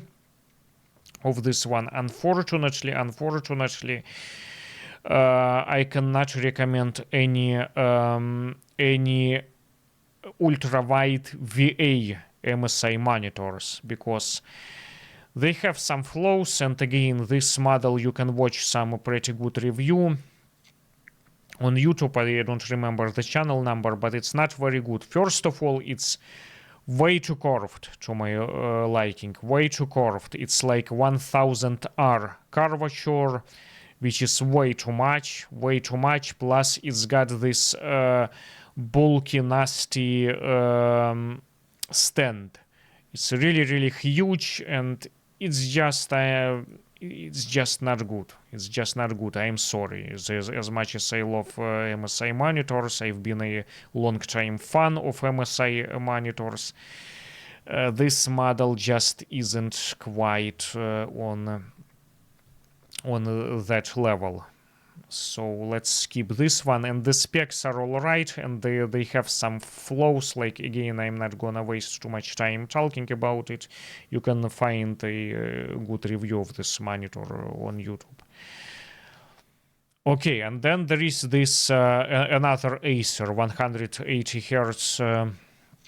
of this one. Unfortunately, I cannot recommend any ultrawide VA MSI monitors, because they have some flaws, and again, this model you can watch some pretty good review on YouTube. I don't remember the channel number, but it's not very good. First of all, it's way too curved to my liking, way too curved. It's like 1000R curvature, which is way too much, plus it's got this bulky, nasty stand. It's really huge, and it's just not good. It's just not good. I'm sorry. As much as I love MSI monitors, I've been a long-time fan of MSI monitors. This model just isn't quite on that level. So let's skip this one. And the specs are all right, and they have some flaws. Like, again, I'm not gonna waste too much time talking about it. You can find a good review of this monitor on YouTube. Okay, and then there is this another Acer 180 Hz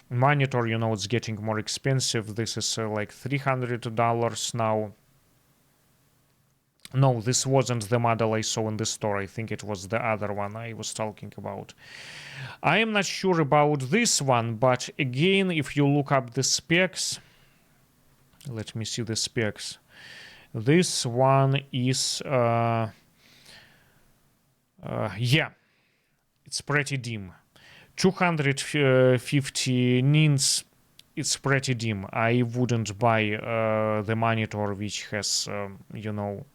monitor. You know, it's getting more expensive. This is like $300 now. No, this wasn't the model I saw in the store. I think it was the other one I was talking about. I am not sure about this one, but again, if you look up the specs, let me see the specs. This one is, yeah, it's pretty dim. 250 nits, it's pretty dim. I wouldn't buy the monitor which has, you know,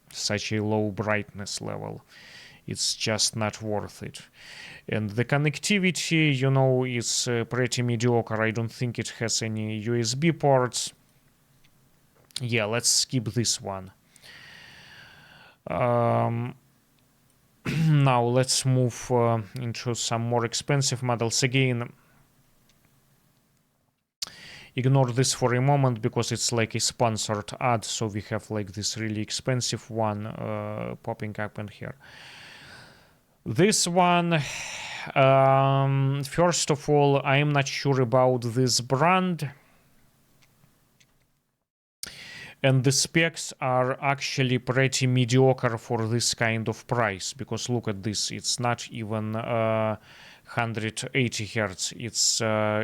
such a low brightness level. It's just not worth it. And the connectivity, you know, is pretty mediocre. I don't think it has any USB ports. Yeah, let's skip this one. Now let's move into some more expensive models. Again, ignore this for a moment because it's like a sponsored ad, so we have like this really expensive one popping up in here. This one, first of all, I am not sure about this brand, and the specs are actually pretty mediocre for this kind of price, because look at this, it's not even 180 Hz,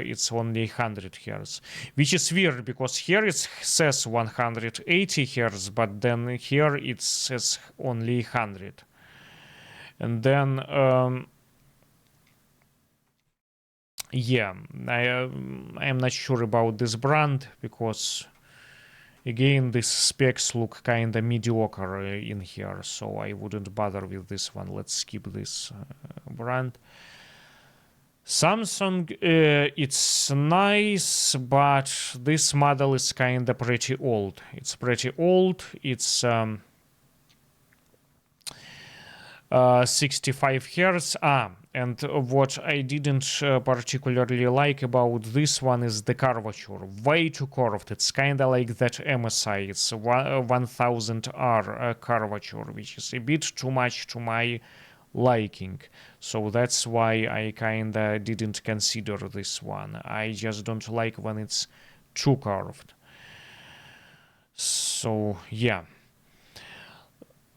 it's only 100 Hz, which is weird because here it says 180 Hz, but then here it says only 100. And then yeah, I'm not sure about this brand because again these specs look kinda mediocre in here, so I wouldn't bother with this one. Let's skip this brand. Samsung, it's nice, but this model is kinda pretty old. It's pretty old. It's 65 Hz. And what I didn't particularly like about this one is the curvature. Way too curved. It's kinda like that MSI. It's 1000R curvature, which is a bit too much to my liking. So that's why I kinda didn't consider this one. I just don't like when it's too curved. So yeah.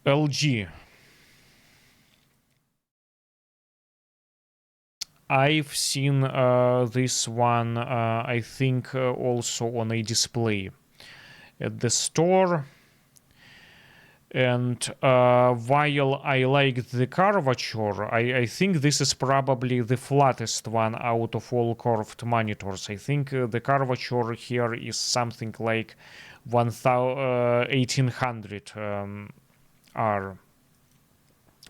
LG. I've seen this one, I think, also on a display at the store. And while I like the curvature, I think this is probably the flattest one out of all curved monitors. I think the curvature here is something like 1800 R,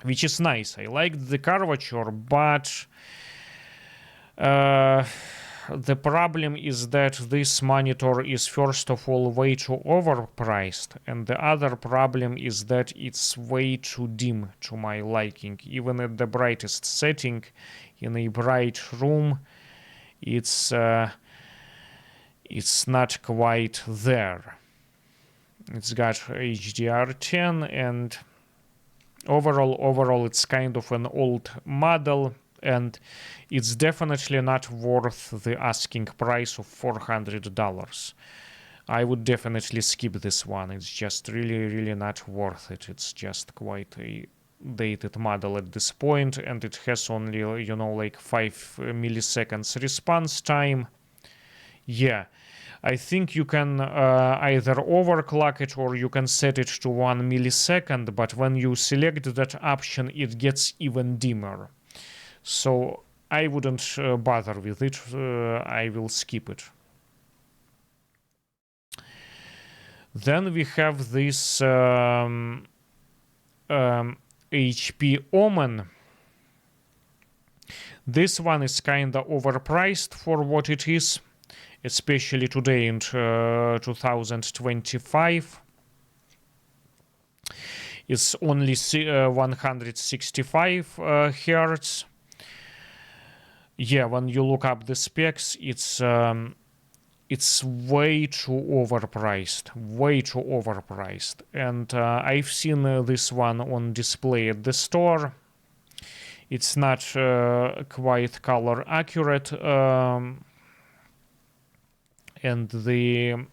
which is nice. I like the curvature, but the problem is that this monitor is first of all way too overpriced, and the other problem is that it's way too dim to my liking. Even at the brightest setting in a bright room, it's not quite there. It's got HDR10, and overall it's kind of an old model, and it's definitely not worth the asking price of $400. I would definitely skip this one. It's just really not worth it. It's just quite a dated model at this point, and it has only, you know, like 5 milliseconds response time. Yeah, I think you can either overclock it or you can set it to 1 millisecond, but when you select that option, it gets even dimmer. So I wouldn't bother with it. I will skip it. Then we have this HP Omen. This one is kinda overpriced for what it is, especially today in 2025. It's only 165 hertz. Yeah, when you look up the specs, it's way too overpriced. And I've seen this one on display at the store. It's not quite color accurate, and the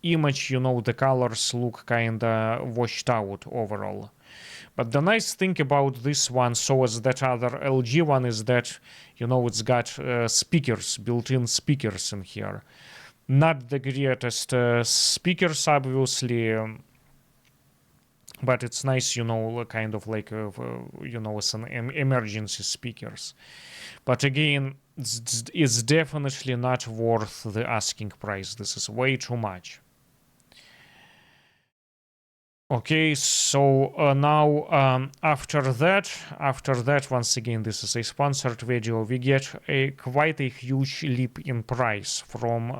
image, you know, the colors look kinda washed out overall. But the nice thing about this one, so as that other LG one, is that, you know, it's got speakers, built-in speakers in here. Not the greatest speakers, obviously, but it's nice, you know, kind of like, you know, some emergency speakers. But again, it's definitely not worth the asking price. This is way too much. Okay, so now after that, once again, this is a sponsored video. We get quite a huge leap in price from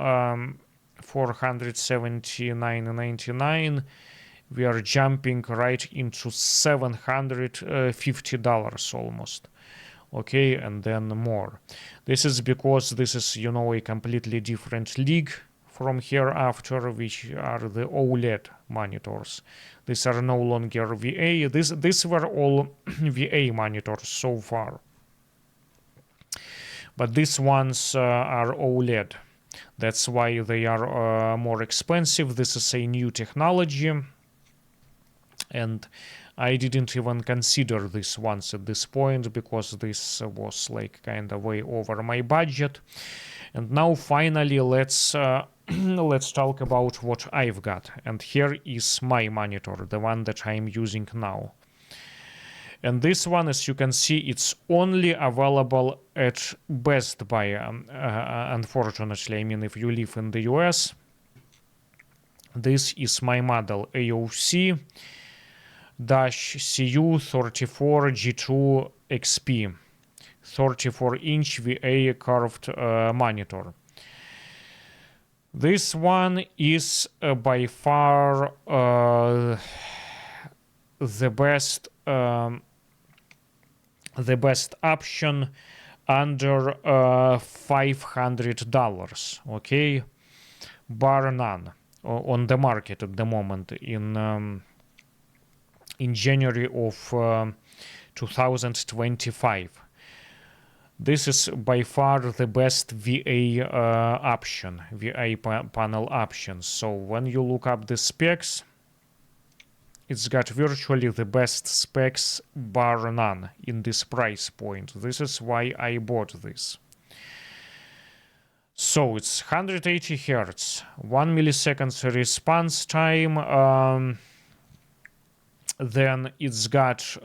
$479.99. We are jumping right into $750 almost. Okay, and then more. This is because this is, you know, a completely different league from hereafter, which are the OLED monitors. These are no longer VA. These were all VA monitors so far. But these ones are OLED. That's why they are more expensive. This is a new technology. And I didn't even consider this once at this point, because this was like kind of way over my budget. And now finally let's talk about what I've got. And here is my monitor, the one that I'm using now. And this one, as you can see, it's only available at Best Buy, unfortunately. I mean, if you live in the US, this is my model, AOC-CU34G2XP, 34-inch VA curved monitor. This one is by far the best option under $500. Okay, bar none on the market at the moment in January of 2025. This is by far the best VA option, VA panel option. So when you look up the specs, it's got virtually the best specs bar none in this price point. This is why I bought this. So it's 180 Hz, 1 milliseconds response time, Then it's got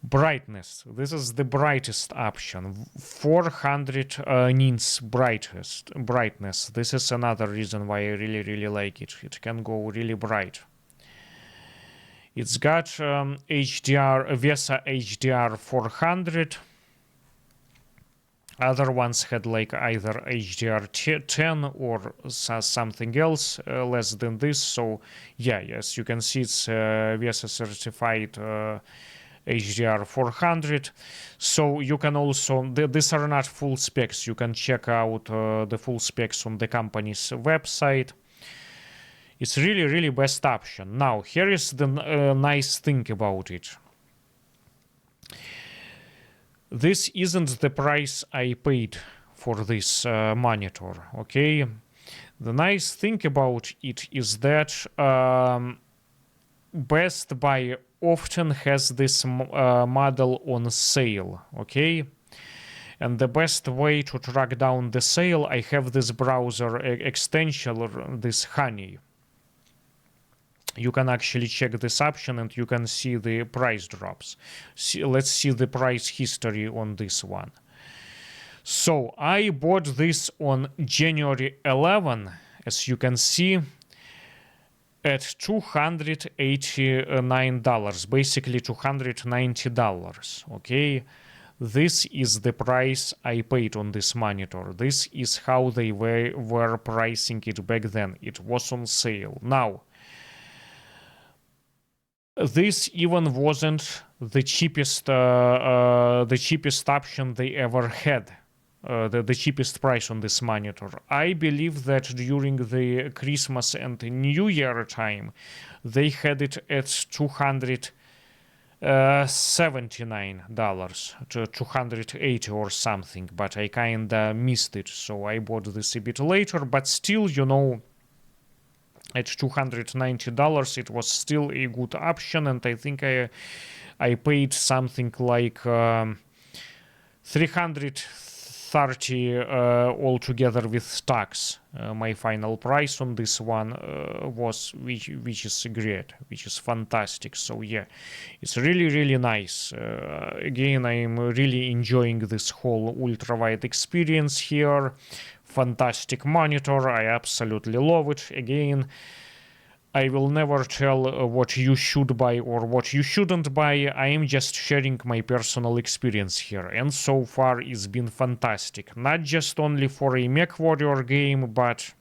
brightness. This is the brightest option. 400 nits brightness. This is another reason why I really like it. It can go really bright. It's got HDR, VESA HDR 400. Other ones had like either HDR 10 or something else less than this. So yeah, yes, you can see it's VESA certified HDR 400. So you can also, these are not full specs. You can check out the full specs on the company's website. It's really best option. Now, here is the nice thing about it. This isn't the price I paid for this monitor, okay? The nice thing about it is that Best Buy often has this model on sale, okay? And the best way to track down the sale, I have this browser extension, this Honey. You can actually check this option and you can see the price drops. Let's see the price history on this one. So I bought this on January 11, as you can see, at $289, basically $290, okay? This is the price I paid on this monitor. This is how they were pricing it back then. It was on sale. Now, this even wasn't the cheapest option they ever had. The cheapest price on this monitor. I believe that during the Christmas and New Year time, they had it at $279 to $280 or something, but I kinda missed it, so I bought this a bit later. But still, you know, at $290, it was still a good option, and I think I paid something like $330 altogether with tax. My final price on this one was, which is great, which is fantastic. So yeah, it's really nice. Again, I'm really enjoying this whole ultrawide experience here. Fantastic monitor. I absolutely love it. Again, I will never tell what you should buy or what you shouldn't buy. I am just sharing my personal experience here, and so far it's been fantastic. Not just only for a MechWarrior game, but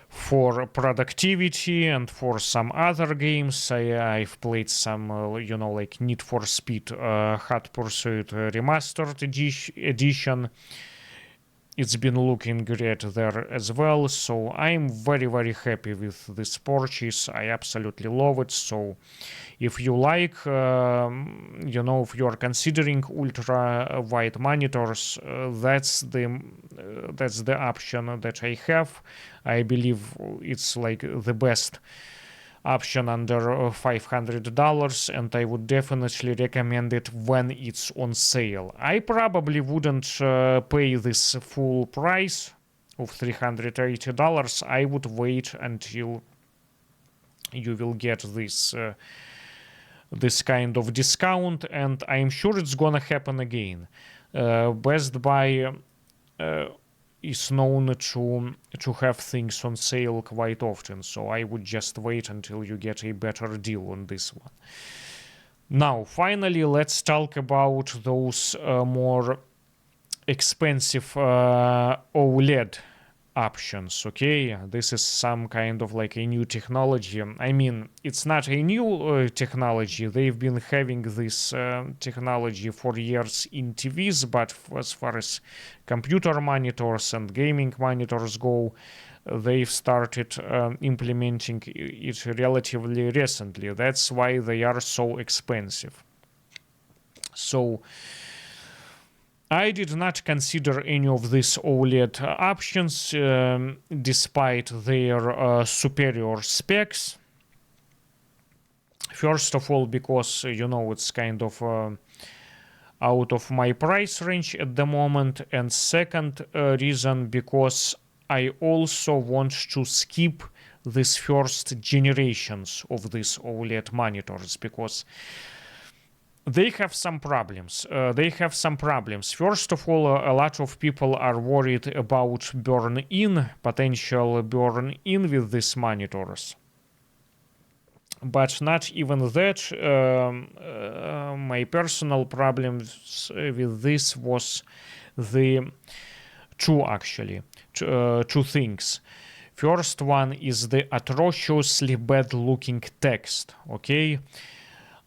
for productivity and for some other games. I've played some, you know, like Need for Speed Hot Pursuit Remastered Edition. It's been looking great there as well, so I'm very happy with this purchase. I absolutely love it. So if you like, you know, if you are considering ultra wide monitors, that's the option that I have. I believe it's like the best option under $500, and I would definitely recommend it when it's on sale. I probably wouldn't pay this full price of $380. I would wait until you will get this this kind of discount, and I'm sure it's gonna happen again. Best Buy is known to have things on sale quite often, so I would just wait until you get a better deal on this one. Now, finally, let's talk about those more expensive OLED options. Okay, this is some kind of like a new technology. I mean, it's not a new technology. They've been having this technology for years in TVs, but as far as computer monitors and gaming monitors go, they've started implementing it relatively recently. That's why they are so expensive. So I did not consider any of these OLED options despite their superior specs. First of all, because, you know, it's kind of out of my price range at the moment, and second reason, because I also want to skip these first generations of these OLED monitors because they have some problems. First of all, a lot of people are worried about potential burn-in with these monitors. But not even that. My personal problems with this was the two things. First one is the atrociously bad-looking text. Okay,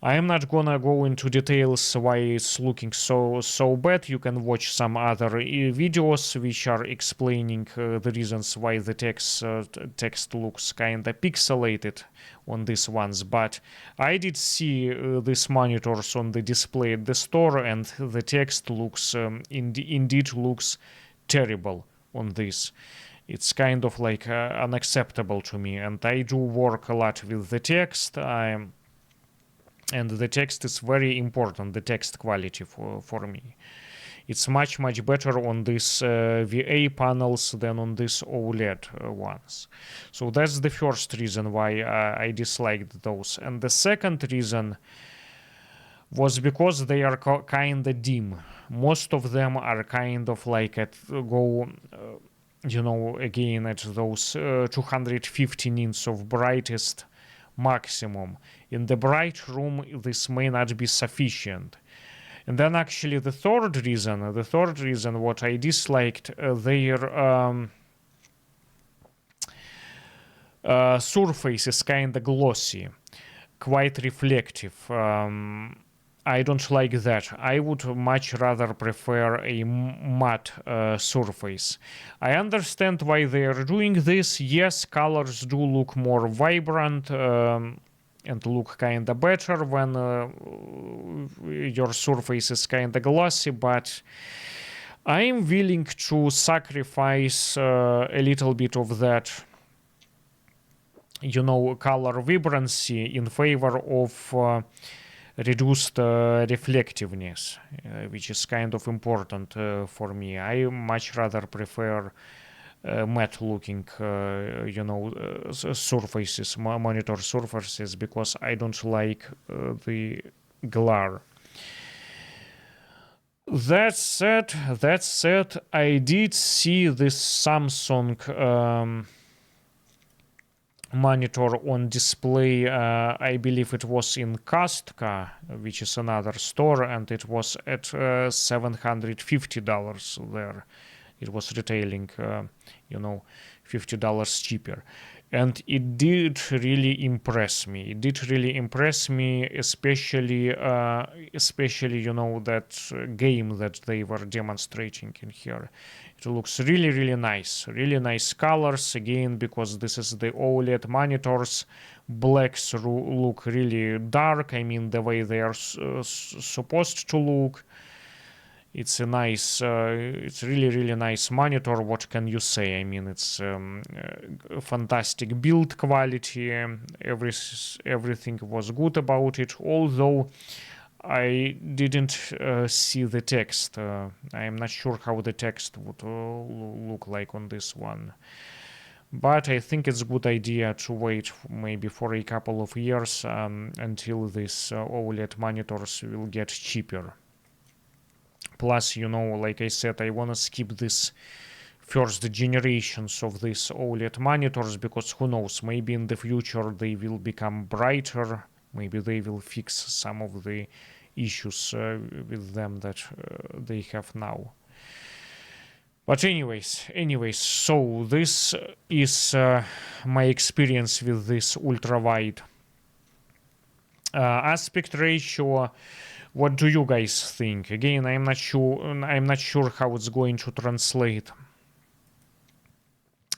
I am not gonna go into details why it's looking so bad. You can watch some other videos which are explaining the reasons why the text looks kinda pixelated on these ones. But I did see these monitors on the display at the store, and the text looks indeed looks terrible on this. It's kind of like unacceptable to me, and I do work a lot with the text. And the text is very important, the text quality for me. It's much better on these VA panels than on these OLED ones. So that's the first reason why I disliked those. And the second reason was because they are kind of dim. Most of them are kind of like again at those 250 nits of brightest maximum. In the bright room, this may not be sufficient. And then actually the third reason what I disliked, their surface is kind of glossy, quite reflective. I don't like that. I would much rather prefer a matte surface. I understand why they are doing this. Yes, colors do look more vibrant and look kinda better when your surface is kinda glossy, but I'm willing to sacrifice a little bit of that, color vibrancy in favor of reduced reflectiveness, which is kind of important for me. I much rather prefer matte looking surfaces, monitor surfaces, because I don't like the glare. That said, I did see this Samsung monitor on display. I believe it was in Kastka, which is another store, and it was at $750 there. It was retailing, $50 cheaper. And it did really impress me. Especially, that game that they were demonstrating in here. It looks really nice. Really nice colors, again, because this is the OLED monitors. Blacks look really dark. I mean, the way they are supposed to look. It's a nice, it's really nice monitor. What can you say? I mean, it's fantastic build quality. Everything was good about it. Although I didn't see the text. I am not sure how the text would look like on this one. But I think it's a good idea to wait maybe for a couple of years until these OLED monitors will get cheaper. Plus, like I said, I want to skip this first generations of these OLED monitors, because who knows, maybe in the future they will become brighter. Maybe they will fix some of the issues with them that they have now. But anyways, so this is my experience with this ultra-wide aspect ratio. What do you guys think? Again, I'm not sure how it's going to translate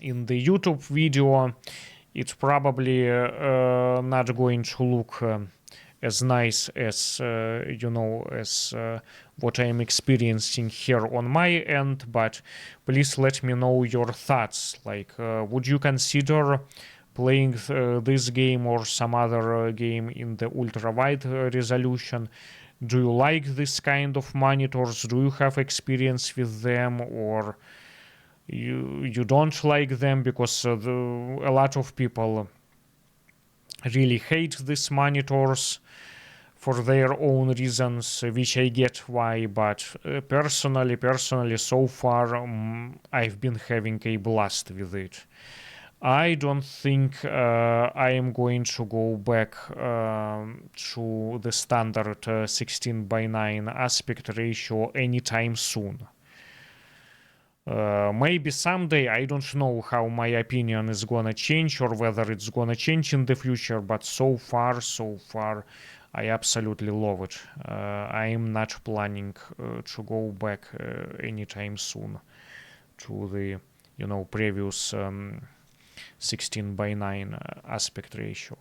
in the YouTube video. It's probably not going to look as nice as what I'm experiencing here on my end. But please let me know your thoughts. Like, would you consider playing this game or some other game in the ultra-wide resolution? Do you like this kind of monitors? Do you have experience with them? Or you don't like them because a lot of people really hate these monitors for their own reasons, which I get why, but personally, so far, I've been having a blast with it. I don't think I am going to go back to the standard 16:9 aspect ratio anytime soon. Maybe someday, I don't know how my opinion is gonna change or whether it's gonna change in the future, but so far, I absolutely love it. I am not planning to go back anytime soon to the, previous 16:9 aspect ratio.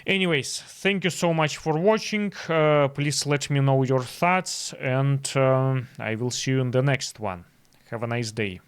Anyways, thank you so much for watching. Please let me know your thoughts, and I will see you in the next one. Have a nice day.